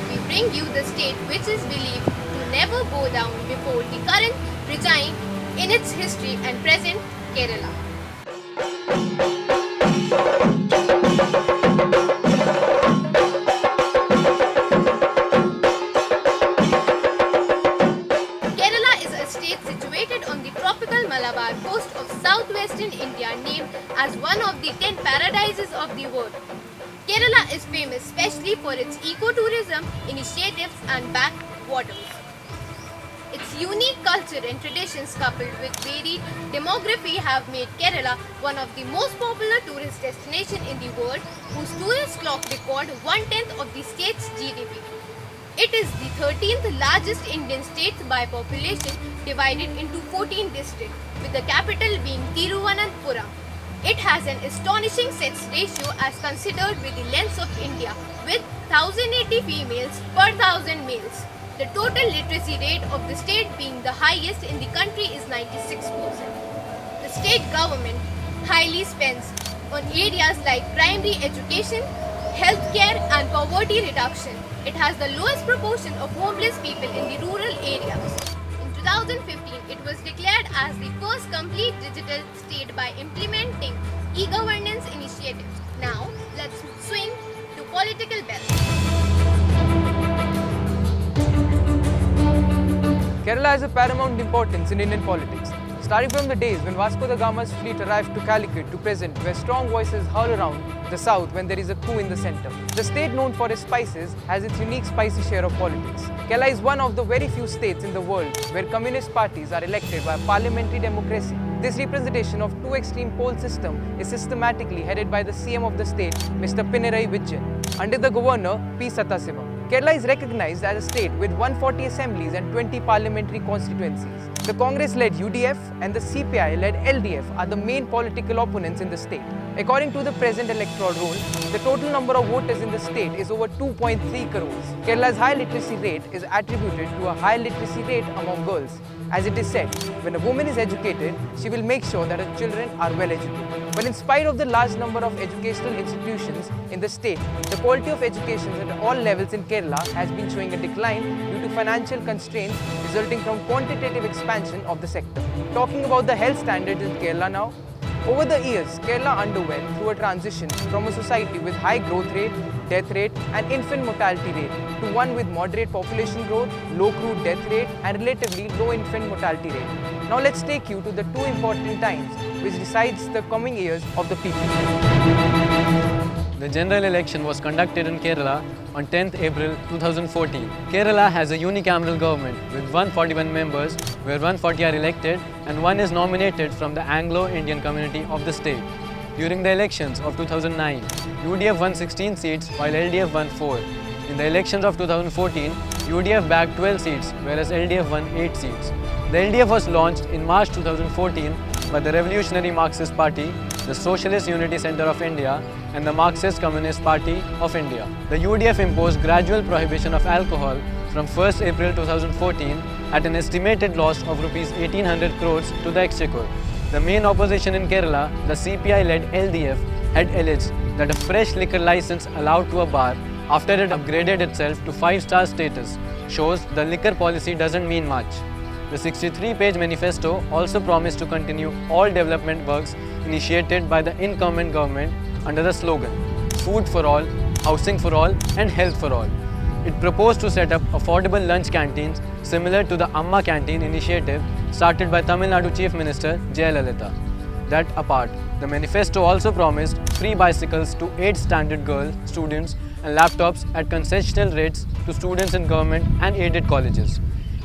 we bring you the state which is believed to never go down before the current regime in its history and present, Kerala. Kerala is a state situated on the tropical Malabar coast of southwestern India, named as one of the 10 paradises of the world. Kerala is famous especially for its ecotourism initiatives and backwaters. Its unique culture and traditions coupled with varied demography have made Kerala one of the most popular tourist destinations in the world, whose tourists clock record one-tenth of the state's GDP. It is the 13th largest Indian state by population, divided into 14 districts, with the capital being Thiruvananthapuram. It has an astonishing sex ratio as considered with the length of India, with 1080 females per 1000 males. The total literacy rate of the state being the highest in the country is 96%. The state government highly spends on areas like primary education, healthcare and poverty reduction. It has the lowest proportion of homeless people in the rural areas. In 2015, it was declared as the first complete digital state by implementing e-governance initiatives. Now, let's swing to political bells. Kerala has a paramount importance in Indian politics. Starting from the days when Vasco da Gama's fleet arrived to Calicut to present, where strong voices howl around the south when there is a coup in the center. The state, known for its spices, has its unique spicy share of politics. Kerala is one of the very few states in the world where communist parties are elected by parliamentary democracy. This representation of two extreme pole system is systematically headed by the CM of the state, Mr. Pinarayi Vijayan, under the governor P. Sathasiva. Kerala is recognized as a state with 140 assemblies and 20 parliamentary constituencies. The Congress-led UDF and the CPI-led LDF are the main political opponents in the state. According to the present electoral roll, the total number of voters in the state is over 2.3 crores. Kerala's high literacy rate is attributed to a high literacy rate among girls. As it is said, when a woman is educated, she will make sure that her children are well educated. But in spite of the large number of educational institutions in the state, the quality of education at all levels in Kerala has been showing a decline due to financial constraints resulting from quantitative expansion of the sector. Talking about the health standards in Kerala now, over the years, Kerala underwent through a transition from a society with high growth rate, death rate and infant mortality rate to one with moderate population growth, low crude death rate and relatively low infant mortality rate. Now let's take you to the two important times which decides the coming years of the people. The general election was conducted in Kerala on 10th April 2014. Kerala has a unicameral government with 141 members, where 140 are elected and one is nominated from the Anglo-Indian community of the state. During the elections of 2009, UDF won 16 seats while LDF won 4. In the elections of 2014, UDF bagged 12 seats whereas LDF won 8 seats. The LDF was launched in March 2014 by the Revolutionary Marxist Party, the Socialist Unity Centre of India and the Marxist Communist Party of India. The UDF imposed gradual prohibition of alcohol from 1st April 2014 at an estimated loss of Rs 1800 crores to the exchequer. The main opposition in Kerala, the CPI-led LDF, had alleged that a fresh liquor license allowed to a bar after it upgraded itself to 5-star status shows the liquor policy doesn't mean much. The 63-page manifesto also promised to continue all development works initiated by the incumbent government under the slogan, Food for all, Housing for all and Health for all. It proposed to set up affordable lunch canteens similar to the Amma Canteen initiative started by Tamil Nadu Chief Minister Jayalalitha. That apart, the manifesto also promised free bicycles to 8 standard girl students and laptops at concessional rates to students in government and aided colleges.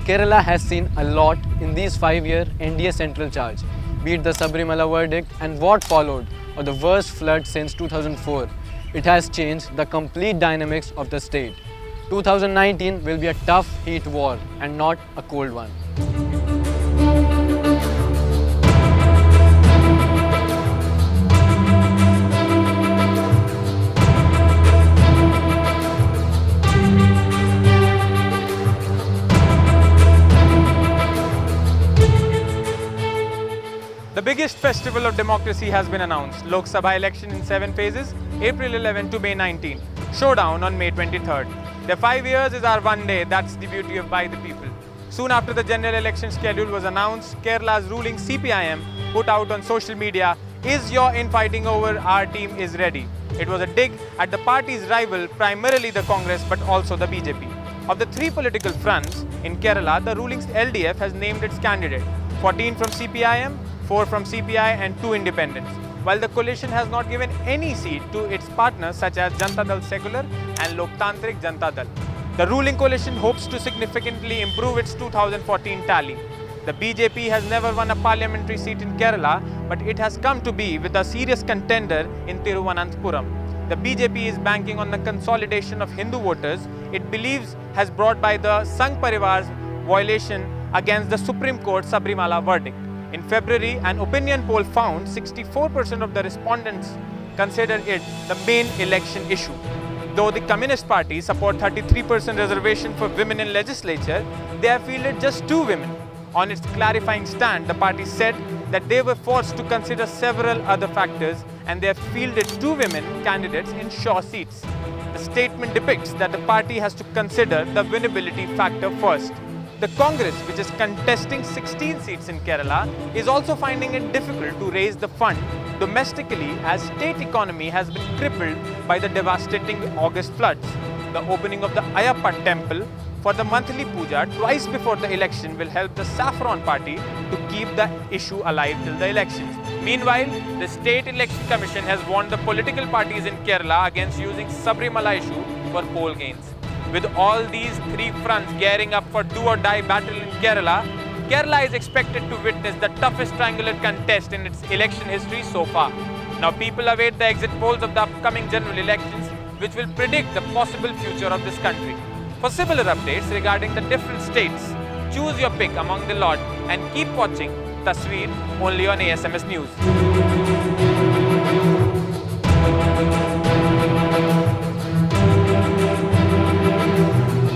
Kerala has seen a lot in these 5-year NDA central charge, be it the Sabrimala verdict and what followed, or the worst flood since 2004. It has changed the complete dynamics of the state. 2019 will be a tough heat war and not a cold one. The biggest festival of democracy has been announced. Lok Sabha election in 7 phases, April 11 to May 19. Showdown on May 23rd. The 5 years is our one day. That's the beauty of by the people. Soon after the general election schedule was announced, Kerala's ruling CPIM put out on social media, "Is your infighting over? Our team is ready." It was a dig at the party's rival, primarily the Congress but also the BJP. Of the three political fronts in Kerala, the ruling LDF has named its candidate, 14 from CPIM, 4 from CPI and 2 independents, while the coalition has not given any seat to its partners such as Janata Dal Secular and Loktantrik Janata Dal. The ruling coalition hopes to significantly improve its 2014 tally. The BJP has never won a parliamentary seat in Kerala, but it has come to be with a serious contender in Thiruvananthapuram. The BJP is banking on the consolidation of Hindu voters it believes has brought by the Sangh Parivar's violation against the Supreme Court Sabrimala verdict. In February, an opinion poll found 64% of the respondents consider it the main election issue. Though the Communist Party support 33% reservation for women in legislature, they have fielded just 2 women. On its clarifying stand, the party said that they were forced to consider several other factors and they have fielded 2 women candidates in sure seats. The statement depicts that the party has to consider the winnability factor first. The Congress, which is contesting 16 seats in Kerala, is also finding it difficult to raise the fund domestically as state economy has been crippled by the devastating August floods. The opening of the Ayappa temple for the monthly puja twice before the election will help the Saffron party to keep the issue alive till the elections. Meanwhile, the State Election Commission has warned the political parties in Kerala against using Sabrimala issue for poll gains. With all these 3 fronts gearing up for do or die battle in Kerala, Kerala is expected to witness the toughest triangular contest in its election history so far. Now people await the exit polls of the upcoming general elections, which will predict the possible future of this country. For similar updates regarding the different states, choose your pick among the lot and keep watching Tasveer only on ASMS News.